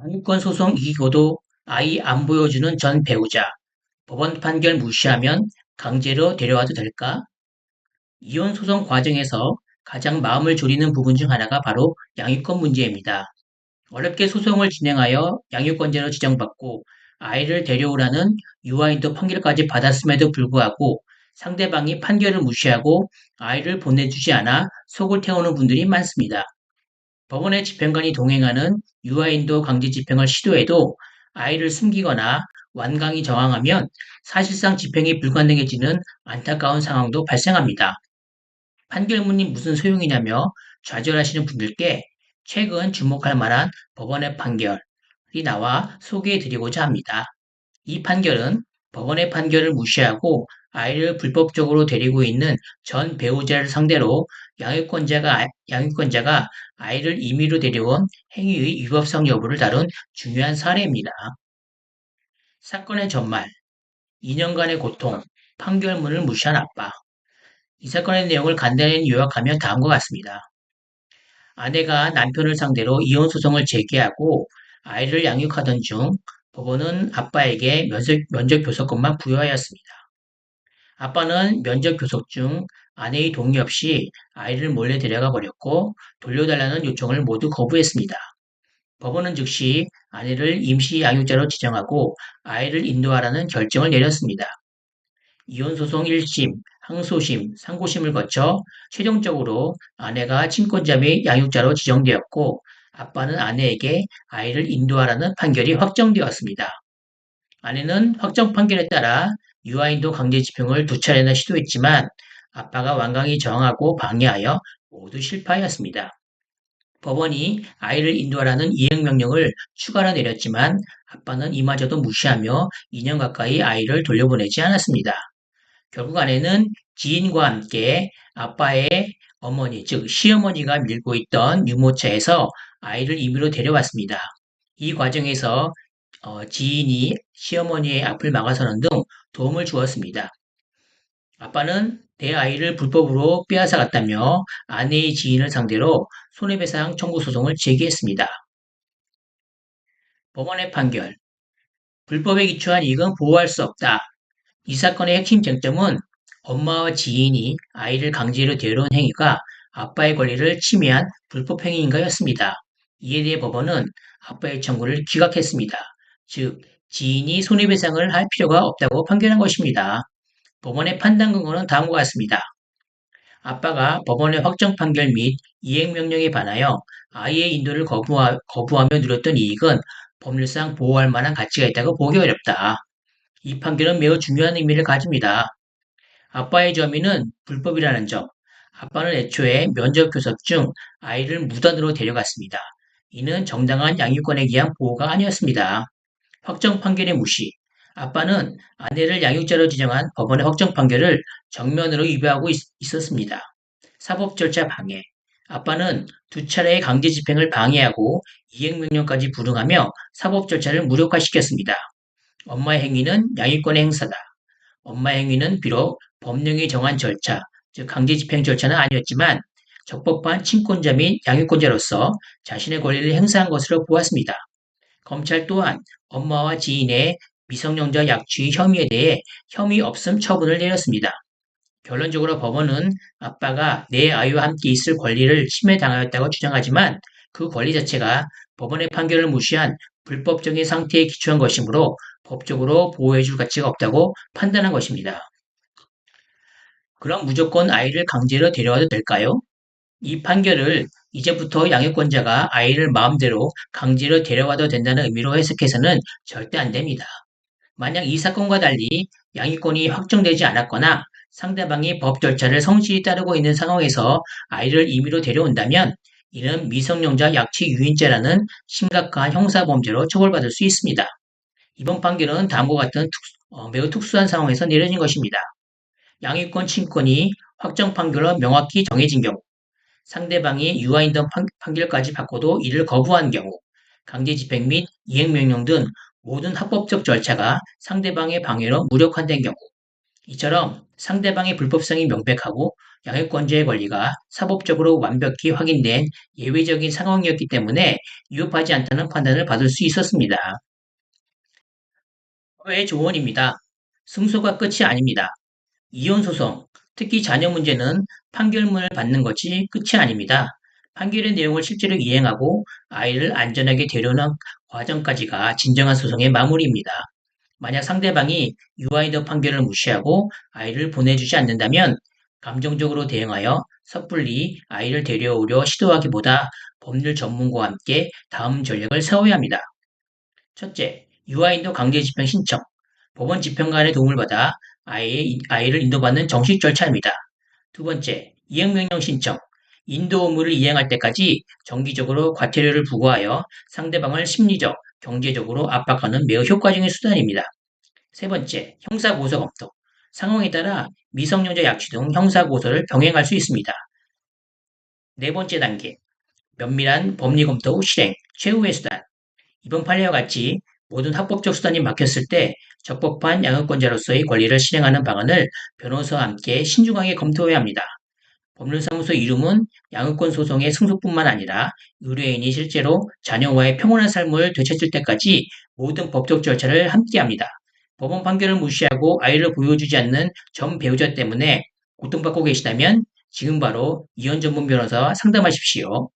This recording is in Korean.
양육권 소송 이기고도 아이 안 보여주는 전 배우자. 법원 판결 무시하면 강제로 데려와도 될까? 이혼 소송 과정에서 가장 마음을 졸이는 부분 중 하나가 바로 양육권 문제입니다. 어렵게 소송을 진행하여 양육권자로 지정받고 아이를 데려오라는 유아인도 판결까지 받았음에도 불구하고 상대방이 판결을 무시하고 아이를 보내주지 않아 속을 태우는 분들이 많습니다. 법원의 집행관이 동행하는 유아인도 강제 집행을 시도해도 아이를 숨기거나 완강히 저항하면 사실상 집행이 불가능해지는 안타까운 상황도 발생합니다. 판결문이 무슨 소용이냐며 좌절하시는 분들께 최근 주목할 만한 법원의 판결이 나와 소개해 드리고자 합니다. 이 판결은 법원의 판결을 무시하고 아이를 불법적으로 데리고 있는 전 배우자를 상대로 양육권자가 아이를 임의로 데려온 행위의 위법성 여부를 다룬 중요한 사례입니다. 사건의 전말, 2년간의 고통, 판결문을 무시한 아빠. 이 사건의 내용을 간단히 요약하면 다음과 같습니다. 아내가 남편을 상대로 이혼 소송을 제기하고 아이를 양육하던 중 법원은 아빠에게 면접 교섭권만 부여하였습니다. 아빠는 면접 교섭 중 아내의 동의 없이 아이를 몰래 데려가 버렸고 돌려달라는 요청을 모두 거부했습니다. 법원은 즉시 아내를 임시 양육자로 지정하고 아이를 인도하라는 결정을 내렸습니다. 이혼소송 1심, 항소심, 상고심을 거쳐 최종적으로 아내가 친권자 및 양육자로 지정되었고 아빠는 아내에게 아이를 인도하라는 판결이 확정되었습니다. 아내는 확정 판결에 따라 유아인도 강제 집행을 두 차례나 시도했지만 아빠가 완강히 저항하고 방해하여 모두 실패하였습니다. 법원이 아이를 인도하라는 이행명령을 추가로 내렸지만 아빠는 이마저도 무시하며 2년 가까이 아이를 돌려보내지 않았습니다. 결국 아내는 지인과 함께 아빠의 어머니, 즉 시어머니가 밀고 있던 유모차에서 아이를 임의로 데려왔습니다. 이 과정에서 지인이 시어머니의 앞을 막아서는 등 도움을 주었습니다. 아빠는 내 아이를 불법으로 빼앗아갔다며 아내의 지인을 상대로 손해배상 청구 소송을 제기했습니다. 법원의 판결. 불법에 기초한 이익은 보호할 수 없다. 이 사건의 핵심 쟁점은 엄마와 지인이 아이를 강제로 데려온 행위가 아빠의 권리를 침해한 불법 행위인가였습니다. 이에 대해 법원은 아빠의 청구를 기각했습니다. 즉, 지인이 손해배상을 할 필요가 없다고 판결한 것입니다. 법원의 판단 근거는 다음과 같습니다. 아빠가 법원의 확정 판결 및 이행명령에 반하여 아이의 인도를 거부하며 누렸던 이익은 법률상 보호할 만한 가치가 있다고 보기 어렵다. 이 판결은 매우 중요한 의미를 가집니다. 아빠의 점유는 불법이라는 점. 아빠는 애초에 면접 교섭 중 아이를 무단으로 데려갔습니다. 이는 정당한 양육권에 의한 보호가 아니었습니다. 확정 판결의 무시. 아빠는 아내를 양육자로 지정한 법원의 확정 판결을 정면으로 위배하고 있었습니다. 사법 절차 방해. 아빠는 두 차례의 강제 집행을 방해하고 이행명령까지 불응하며 사법 절차를 무력화시켰습니다. 엄마의 행위는 양육권의 행사다. 엄마의 행위는 비록 법령이 정한 절차, 즉 강제 집행 절차는 아니었지만 적법한 친권자 및 양육권자로서 자신의 권리를 행사한 것으로 보았습니다. 검찰 또한 엄마와 지인의 미성년자 약취 혐의에 대해 혐의 없음 처분을 내렸습니다. 결론적으로 법원은 아빠가 내 아이와 함께 있을 권리를 침해당하였다고 주장하지만 그 권리 자체가 법원의 판결을 무시한 불법적인 상태에 기초한 것이므로 법적으로 보호해줄 가치가 없다고 판단한 것입니다. 그럼 무조건 아이를 강제로 데려와도 될까요? 이 판결을 이제부터 양육권자가 아이를 마음대로 강제로 데려와도 된다는 의미로 해석해서는 절대 안 됩니다. 만약 이 사건과 달리 양육권이 확정되지 않았거나 상대방이 법 절차를 성실히 따르고 있는 상황에서 아이를 임의로 데려온다면 이는 미성년자 약취 유인죄라는 심각한 형사범죄로 처벌받을 수 있습니다. 이번 판결은 다음과 같은 매우 특수한 상황에서 내려진 것입니다. 양육권 침권이 확정 판결로 명확히 정해진 경우, 상대방이 유아인던 판결까지 받고도 이를 거부한 경우, 강제 집행 및 이행명령 등 모든 합법적 절차가 상대방의 방해로 무력화된 경우, 이처럼 상대방의 불법성이 명백하고 양육권자의 권리가 사법적으로 완벽히 확인된 예외적인 상황이었기 때문에 위협하지 않다는 판단을 받을 수 있었습니다. 의 조언입니다. 승소가 끝이 아닙니다. 이혼 소송, 특히 자녀 문제는 판결문을 받는 것이 끝이 아닙니다. 판결의 내용을 실제로 이행하고 아이를 안전하게 데려오는 과정까지가 진정한 소송의 마무리입니다. 만약 상대방이 유아인도 판결을 무시하고 아이를 보내주지 않는다면 감정적으로 대응하여 섣불리 아이를 데려오려 시도하기보다 법률 전문가와 함께 다음 전략을 세워야 합니다. 첫째, 유아인도 강제 집행 신청. 법원 집행관의 도움을 받아 아이를 인도받는 정식 절차입니다. 두 번째, 이행명령 신청. 인도 의무를 이행할 때까지 정기적으로 과태료를 부과하여 상대방을 심리적, 경제적으로 압박하는 매우 효과적인 수단입니다. 세 번째, 형사고소 검토. 상황에 따라 미성년자 약취 등 형사고소를 병행할 수 있습니다. 네 번째 단계, 면밀한 법리 검토 후 실행, 최후의 수단. 이번 판례와 같이 모든 합법적 수단이 막혔을 때 적법한 양육권자로서의 권리를 실행하는 방안을 변호사와 함께 신중하게 검토해야 합니다. 법률사무소 이름은 양육권 소송의 승소뿐만 아니라 의뢰인이 실제로 자녀와의 평온한 삶을 되찾을 때까지 모든 법적 절차를 함께합니다. 법원 판결을 무시하고 아이를 보여주지 않는 전 배우자 때문에 고통받고 계시다면 지금 바로 이혼 전문 변호사와 상담하십시오.